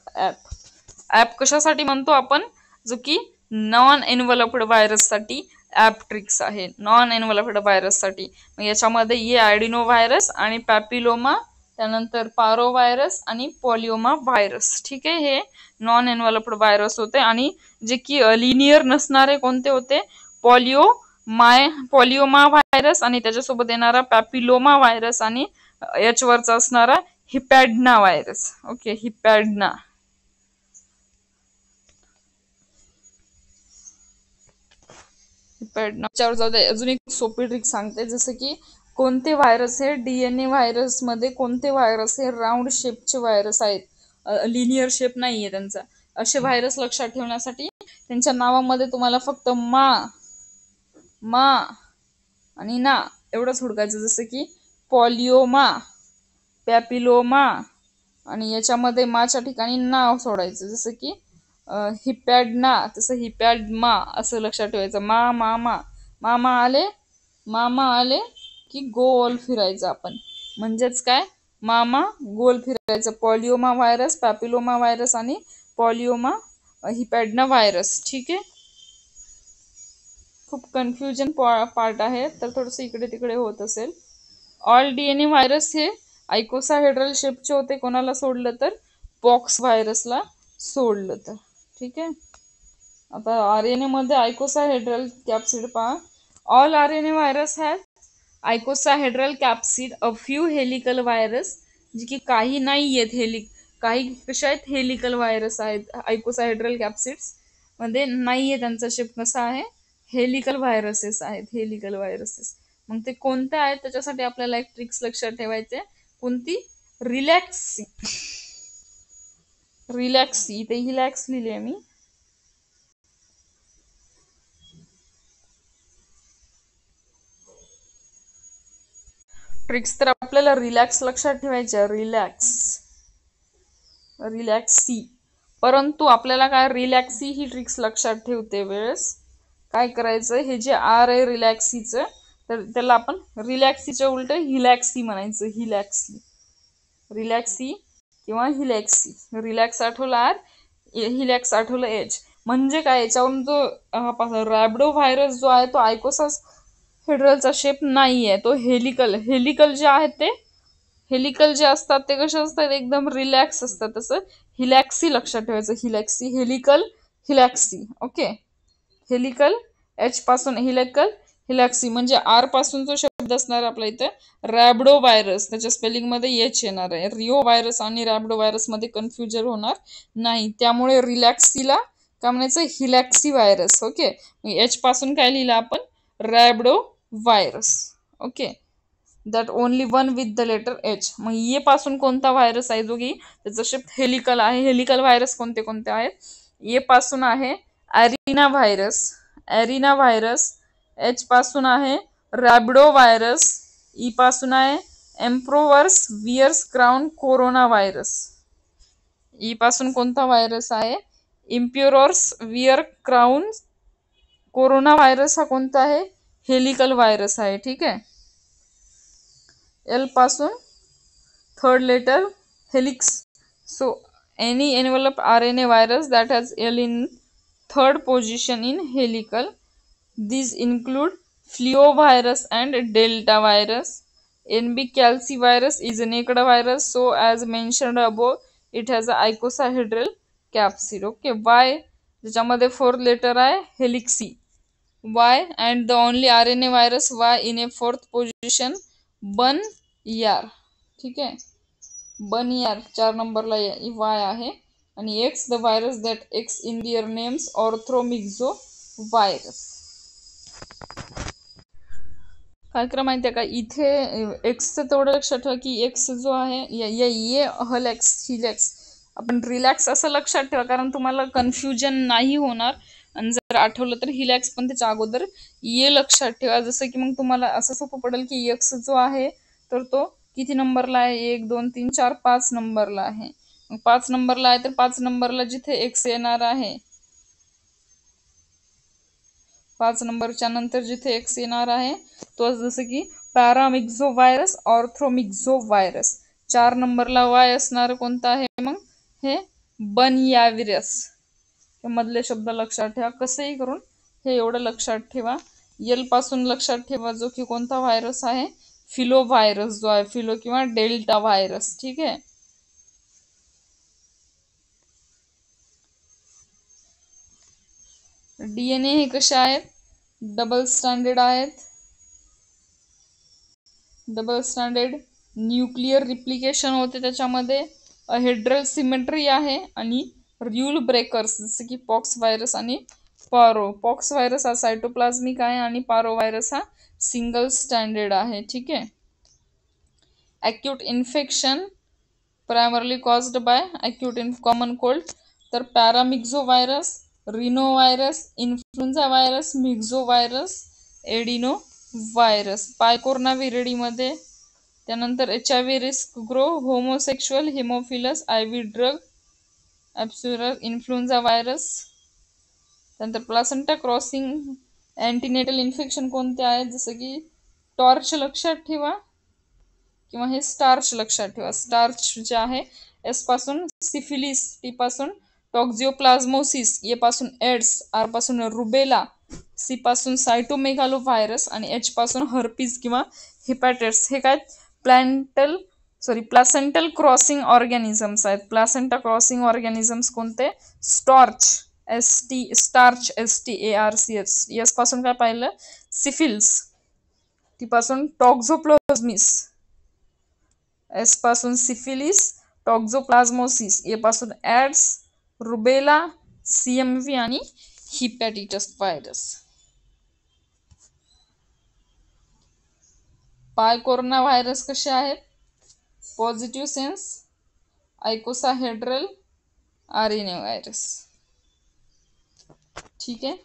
ॲप कशासाठी म्हणतो आपण? जो की नॉन एनव्हलप्ड व्हायरस साठी ॲप ट्रिक्स आहे. नॉन एनव्हलप्ड व्हायरस साठी याच्यामध्ये ये ॲडिनो व्हायरस आणि पॅपिलोमा, त्यानंतर पारो व्हायरस आणि पॉलिओमा व्हायरस. ठीक आहे, हे नॉन एनव्हलप्ड व्हायरस होते. आणि जे की लिनियर नसणारे कोणते होते? पॉलिओमा व्हायरस आणि त्याच्यासोबत येणारा पॅपिलोमा व्हायरस आणि एच वरचा असणारा हिपॅडना व्हायरस. ओके, हिपॅडना. त्याच्यावर जाऊ दे. अजून एक सोपी ट्रिक सांगते, जसं की कोणते व्हायरस हे DNA व्हायरस मध्ये कोणते व्हायरस हे राऊंड शेपचे व्हायरस आहेत, लिनियर शेप नाहीये त्यांचा. असे व्हायरस लक्षात ठेवण्यासाठी त्यांच्या नावामध्ये तुम्हाला फक्त मा आणि ना एवढंच हुडकायचं. जसं की पॉलिओमा, पॅपिलोमा आणि याच्यामध्ये माच्या ठिकाणी नाव सोडायचं. जसं की हिपॅडना, तसं हिपॅडमा असं लक्षात ठेवायचं. मामा आले की गोल फिरायचं आपण, म्हणजेच काय? मामा गोल फिरायचं. पॉलिओमा व्हायरस, पॅपिलोमा व्हायरस आणि पॉलिओमा हिपॅडना व्हायरस. ठीक आहे, खूप कन्फ्युजन पार्ट आहे, तर थोडस इकडे तिकडे होत असेल. ऑल DNA व्हायरस हे आयकोसाहेड्रल शेपचे होते, कोणाला सोडलं तर पॉक्स व्हायरसला सोडलं तर. ठीक आहे, आता RNA मध्ये आयकोसाहेड्रल कॅप्सिड पहा. All RNA virus have icosahedral capsid, a few helical virus, जी की काही नाही आहेत काही कशा आहेत? हेलिकल व्हायरस आहेत. आयकोसाहेड्रल कॅप्सिड्स मध्ये नाहीये, त्यांचा शेप कसा आहे? हेलिकल व्हायरसेस आहेत, हेलिकल व्हायरसेस. मग ते कोणते आहेत त्याच्यासाठी आपल्याला एक ट्रिक्स लक्षात ठेवायचे. कोणती? रिलॅक्सी. इथे हिलॅक्स लिहिले मी. ट्रिक्स तर आपल्याला रिलॅक्स लक्षात ठेवायच्या, रिलॅक्सी. परंतु आपल्याला काय, रिलॅक्सी ही ट्रिक्स लक्षात ठेवते वेळेस काय करायचं? हे जे आर आहे रिलॅक्सीचं, तर त्याला आपण रिलॅक्सीच्या उलट हिलॅक्सी म्हणायचं. रिलॅक्सी किंवा हिलॅक्सी. रिलॅक्स आठवलं आर, हिलॅक्स आठवलं एच. म्हणजे काय? याच्यावरून जो रॅबिडो व्हायरस जो आहे तो आयकोसास हेड्रलचा शेप नाहीये, तो हेलिकल जे आहेत ते हेलिकल जे असतात ते कसे असतात? एकदम रिलॅक्स असतात. तसं हिलॅक्सी लक्षात ठेवायचं. हिलॅक्सी. ओके, हेलिकल एच पासून हिलॅक्सी म्हणजे आर पासून जो शब्द असणार आपल्या इथे रॅबिडो व्हायरस, त्याच्या स्पेलिंग मध्ये एच येणार आहे. रिओ व्हायरस आणि रॅबिडो व्हायरस मध्ये कन्फ्युजन होणार नाही, त्यामुळे रिलॅक्सीला काय म्हणायचं? हिलॅक्सी व्हायरस. ओके, एच पासून काय लिहिलं आपण? Rhabdo virus. Okay, that only one with the letter H. मग ये पासून कोणता व्हायरस आहे जो की त्याचा शेप हेलिकल आहे? हेलिकल व्हायरस कोणते कोणते आहेत? ये पासून आहे ॲरिना व्हायरस. एच पासून आहे रॅबिडो व्हायरस. ई पासून आहे emperors wears crown corona virus. E पासून कोणता व्हायरस आहे? Emperors wear crown corona virus. हा कोणता आहे? हेलिकल व्हायरस आहे. ठीक आहे, एल पासून third letter helix. So any envelope RNA virus that has L in third position in helical. These include fluovirus and delta virus. NB calcivirus is a naked virus, so as mentioned above it has a icosahedral capsid. Okay, Y ज्याच्यामध्ये fourth letter आहे हेलिक्सी, Y, and the only RNA virus Y in a fourth position बन-यार. ठीक आहे, बन-यार 4 नंबरला Y आहे. आणि X the virus that X in their names orthomyxo virus. काय करा माहिती आहे का? इथे एक्सचं तेवढं लक्षात ठेवा की एक्स जो आहे ये हिलॅक्स आपण रिलॅक्स असं लक्षात ठेवा, कारण तुम्हाला कन्फ्युजन नाही होणार. जर आठवलं तर हिलॅक्स पण त्याच्या अगोदर ये लक्षात ठेवा. जसं की मग तुम्हाला असं सोपं पडेल की एक्स जो आहे तर तो किती नंबरला आहे, 1 2 3 4 5 नंबरला आहे. मग 5 नंबरला आहे तर 5 नंबरला जिथे एक्स येणार आहे, 5 नंबरच्या नंतर जिथे एक्स येणार आहे तो जसं की पॅरामिक्झो व्हायरस, ऑर्थ्रोमिक्झो व्हायरस. 4 नंबरला वाय असणार कोणता आहे मग हे बनियाविरस. हे मधले शब्द लक्षात ठेवा कसंही करून, हे एवढं लक्षात ठेवा. यल पासून लक्षात ठेवा जो की कोणता व्हायरस आहे, फिलो व्हायरस जो आहे, फिलो किंवा डेल्टा व्हायरस. ठीक आहे. डीएनए हे कसे आहेत, डबल स्टँडर्ड आहेत. डबल स्टँडर्ड न्यूक्लिअर रिप्लिकेशन होते त्याच्यामध्ये, हेड्रल सिमेट्री आहे आणि रूल ब्रेकर्स जसे की पॉक्स व्हायरस आणि पारो. पॉक्स व्हायरस हा सायटोप्लाझ्मिक आहे आणि पारो व्हायरस हा सिंगल स्टँडर्ड आहे. ठीक आहे. Acute infection primarily caused by acute in common cold, तर paramyxo virus, rhino virus, influenza virus, myxo virus, adeno virus. Picorna विरडीमध्ये त्यानंतर HIV risk group, homosexual, haemophilus, IV drug, abusers, influenza virus. त्यानंतर placenta crossing antenatal infection कोणते आहेत, जसं की torch लक्षात ठेवा किंवा हे स्टार्च लक्षात ठेवा. स्टार्च जे आहे एस पासून सिफिलिस, टी पासून टॉक्झिओप्लाझ्मोसिस, ए पासून एड्स, आर पासून रुबेला, सी पासून सायटोमेगालो व्हायरस आणि एच पासून हर्पीज किंवा हिपॅटायटिस. हे काय प्लासेंटल क्रॉसिंग ऑर्गॅनिझम्स आहेत. प्लासेंटा क्रॉसिंग ऑर्गॅनिझम्स कोणते, स्टार्च STARCH. एस पासून काय पाहिलं, सिफिल्स, टी पासून टॉक्झोप्लाझ्मिस, एस पासून सिफिलिस, टॉक्झोप्लाझ्मोसिस, ए पासून ऍड्स, रुबेला, CMV आणि हिपॅटायटिस व्हायरस. पायकोरोना व्हायरस कसे आहेत, पॉझिटिव्ह सेन्स, आयकोसाहेड्रल, RNA व्हायरस. ठीक आहे.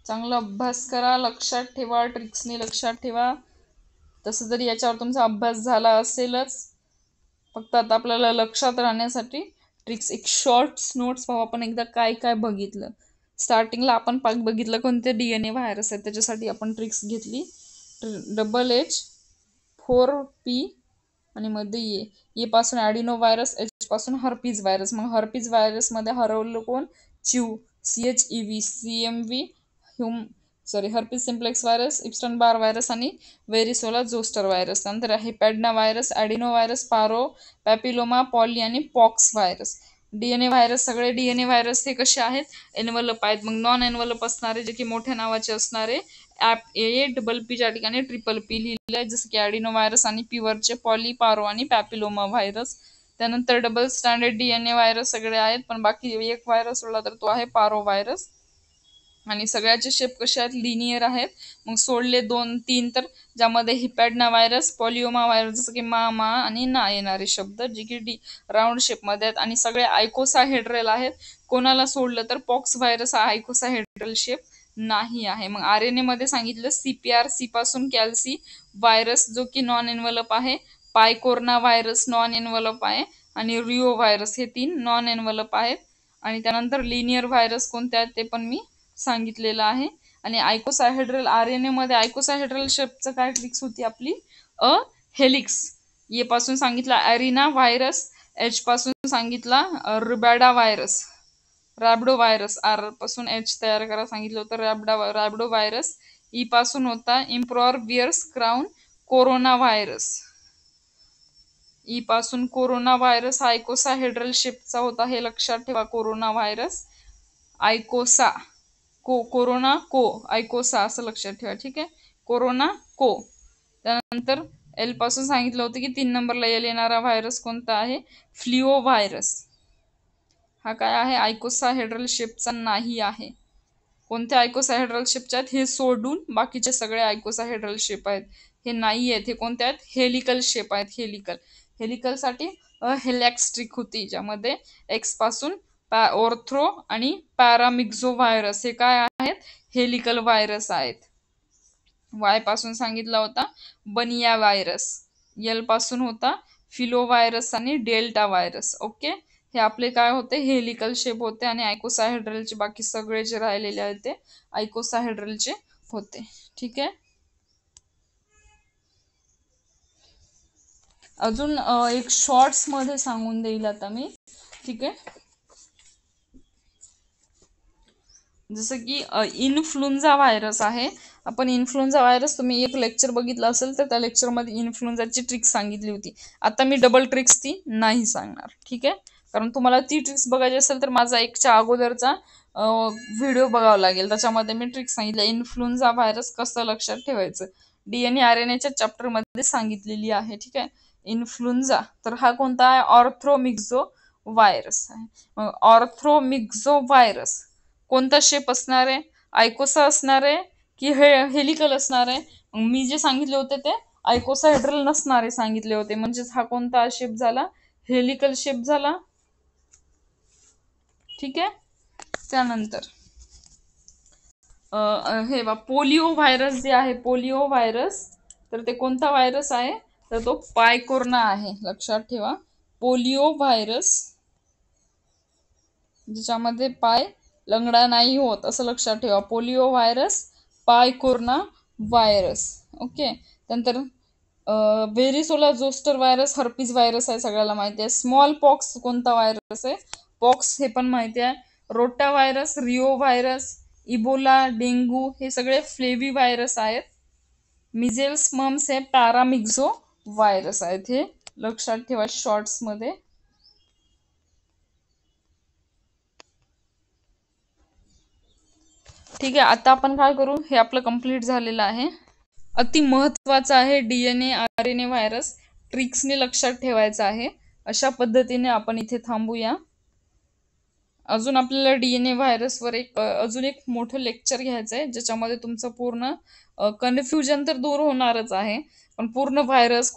चांगला अभ्यास करा, लक्षात ठेवा, ट्रिक्सने लक्षात ठेवा. तसं जरी याच्यावर तुमचा अभ्यास झाला असेलच, फक्त आता आपल्याला लक्षात राहण्यासाठी ट्रिक्स, एक शॉर्ट्स नोट्स पाहू आपण एकदा काय काय बघितलं. स्टार्टिंगला आपण बघितलं कोणते DNA व्हायरस आहेत, त्याच्यासाठी आपण ट्रिक्स घेतली. HH 4P आणि मध्ये ए पासून ॲडिनो व्हायरस, एच पासून हर्पीज व्हायरस. मग हर्पीज व्हायरस मध्ये हरवलं कोण, च्यू, CHEV, CMV, herpes simplex virus, Epstein Barr virus आणि वेरिसोला जोस्टर व्हायरस. नंतर hepadna virus, adeno virus, parvo, papilloma, poly आणि पॉक्स व्हायरस. DNA व्हायरस, सगळे DNA व्हायरस हे कसे आहेत, एनवलप आहेत. मग नॉन एनवलप असणारे जे की मोठ्या नावाचे असणारे AAPP च्या ठिकाणी PPP लिहिलेलं आहे, जसं की ॲडिनो व्हायरस आणि पीवरचे पॉली, पारो आणि पॅपिलोमा व्हायरस. त्यानंतर डबल स्टँडर्ड DNA व्हायरस सगळे आहेत, पण बाकी एक व्हायरस उरला तर तो आहे पारो व्हायरस. आणि सगळ्याचे शेप कसे आहेत, लिनियर आहेत. मग सोडले 2-3 तर ज्यामध्ये हिपॅडना व्हायरस, पॉलिओमा व्हायरस, जसं की मा आणि ना येणारे शब्द जे की राऊंड शेप मध्ये आहेत आणि सगळे आयकोसाहेड्रल आहेत. कोणाला सोडलं तर पॉक्स व्हायरस हा आयकोसाहेड्रल शेप नाही आहे. मग RNA मध्ये सांगितलं CPR, पासून कॅल्सी व्हायरस जो की नॉन एनवलप आहे, पायकोरोना व्हायरस नॉन एनवलप आहे आणि रिओ व्हायरस हे 3 नॉन एनवलप आहेत. आणि त्यानंतर लिनियर व्हायरस कोणते आहेत ते पण मी सांगितलेलं आहे. आणि आयकोसाहेड्रल RNA मध्ये आयकोसाहेड्रल शेपचं काय ट्रिक्स होती आपली, हेलिक्स. ए पासून सांगितला ॲरिना व्हायरस, एच पासून सांगितला रुबॅडा व्हायरस, रॅब्डो व्हायरस, आर पासून H तयार करा सांगितलं होतं, रॅब्डो व्हायरस. ई पासून होता emperor wears crown corona virus. E पासून कोरोना व्हायरस हा आयकोसाहेड्रल शेपचा होता, हे लक्षात ठेवा. Corona virus icosa, corona icosa असं लक्षात ठेवा. ठीक आहे, कोरोना त्यानंतर एल पासून सांगितलं होतं की 3 नंबरला येणारा व्हायरस कोणता आहे, फ्लिओ व्हायरस. हा काय आहे, आयकोसाहेड्रल शेपचा नाही आहे. कोणत्या आयकोसाहेड्रल शेपच्या आहेत, हे सोडून बाकीचे सगळे आयकोसाहेड्रल शेप आहेत हे नाही आहेत. हे कोणते आहेत, हेलिकल शेप आहेत. हेलिकल साठी हेलॅक्स ट्रिक होती, ज्यामध्ये एक्स पासून ऑर्थ्रो आणि पॅरामिक्झो व्हायरस हे काय आहेत? हेलिकल व्हायरस आहेत. वाय पासून सांगितला होता बनिया व्हायरस, एल पासून होता फिलो व्हायरस आणि डेल्टा व्हायरस. ओके, हे आपले काय होते? हेलिकल शेप होते आणि आयकोसाहेड्रलचे बाकी सगळे जे राहिलेले आहेत ते आयकोसाहेड्रलचे होते. ठीक आहे. अजून एक शॉर्ट्स मध्ये सांगून देईल आता मी. ठीक आहे. जसं की इन्फ्लुएन्झा व्हायरस आहे. आपण इन्फ्लुएन्झा व्हायरस, तुम्ही एक लेक्चर बघितलं असेल तर त्या लेक्चरमध्ये इन्फ्लुएन्झाची ट्रिक्स सांगितली होती. आता मी डबल ट्रिक्स ती नाही सांगणार. ठीक आहे, कारण तुम्हाला ती ट्रिक्स बघायची असेल तर माझा एकच्या अगोदरचा व्हिडिओ बघावा लागेल. त्याच्यामध्ये मी ट्रिक्स सांगितल्या इन्फ्लुएन्झा व्हायरस कसं लक्षात ठेवायचं, डीएनए आरएनएच्या चॅप्टर मध्ये सांगितलेली आहे. ठीक आहे. इन्फ्लुएन्झा तर हा कोणता आहे? ऑर्थ्रोमिक्झो व्हायरस आहे. ऑर्थ्रोमिक्झो व्हायरस कोणता शेप असणार आहे? आयकोसा असणार आहे की हेलिकल असणार आहे? मी जे सांगितले होते ते आयकोसाहेड्रल नसणारे सांगितले होते. म्हणजेच हा कोणता शेप झाला? हेलिकल शेप झाला. ठीक आहे. त्यानंतर हे पोलिओ व्हायरस जे आहे, पोलिओ व्हायरस तर ते कोणता व्हायरस आहे? तर तो पायकोर्ना आहे. लक्षात ठेवा, पोलिओ व्हायरस ज्याच्यामध्ये पाय लंगडा नाही होत असं लक्षात ठेवा. Polio virus, picorna virus. Okay. त्यानंतर varicella zoster virus herpes virus आहे, सगळ्याला माहिती आहे. स्मॉल पॉक्स कोणता व्हायरस आहे? पॉक्स हे पण माहिती आहे. Rota virus, reo virus, Ebola, dengue हे सगळे फ्लेवी व्हायरस आहेत. मिझेल्स, मम्स हे पॅरामिक्झो व्हायरस आहेत. हे लक्षात ठेवा शॉर्ट्स मध्ये. ठीक आहे. आता आपण काय करू? हे आपलं कंप्लीट झालेलं आहे. अति महत्वाचं आहे डीएनए आरएनए व्हायरस ट्रिक्सने लक्षात ठेवायचं आहे. अशा पद्धतीने आपण इथे थांबूया. अजून आपल्याला डीएनए व्हायरसवर अजून एक मोठं लेक्चर घ्यायचं आहे, ज्याच्यामध्ये तुमचं पूर्ण कन्फ्युजन तर दूर होणारच आहे, पण पूर्ण व्हायरस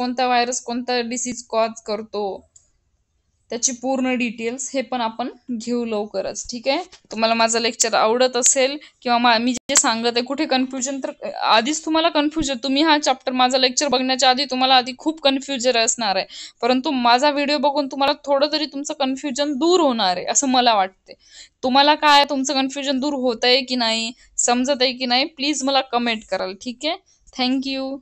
कोणता डिसीज कॉज करतो त्याची पूर्ण डिटेल्स हे पण आपण घेऊ लवकरच. ठीक आहे. तुम्हाला माझं लेक्चर आवडत असेल किंवा मी जे सांगत आहे कुठे कन्फ्युजन, तर आधीच तुम्हाला कन्फ्युजन, तुम्ही हा चॅप्टर माझा लेक्चर बघण्याच्या आधी तुम्हाला आधी खूप कन्फ्युजन असणार आहे, परंतु माझा व्हिडिओ बघून तुम्हाला थोडं तरी तुमचं कन्फ्युजन दूर होणार आहे असं मला वाटते. तुम्हाला काय तुमचं कन्फ्युजन दूर होत आहे की नाही, समजत आहे की नाही, प्लीज मला कमेंट कराल. ठीक आहे. थँक्यू.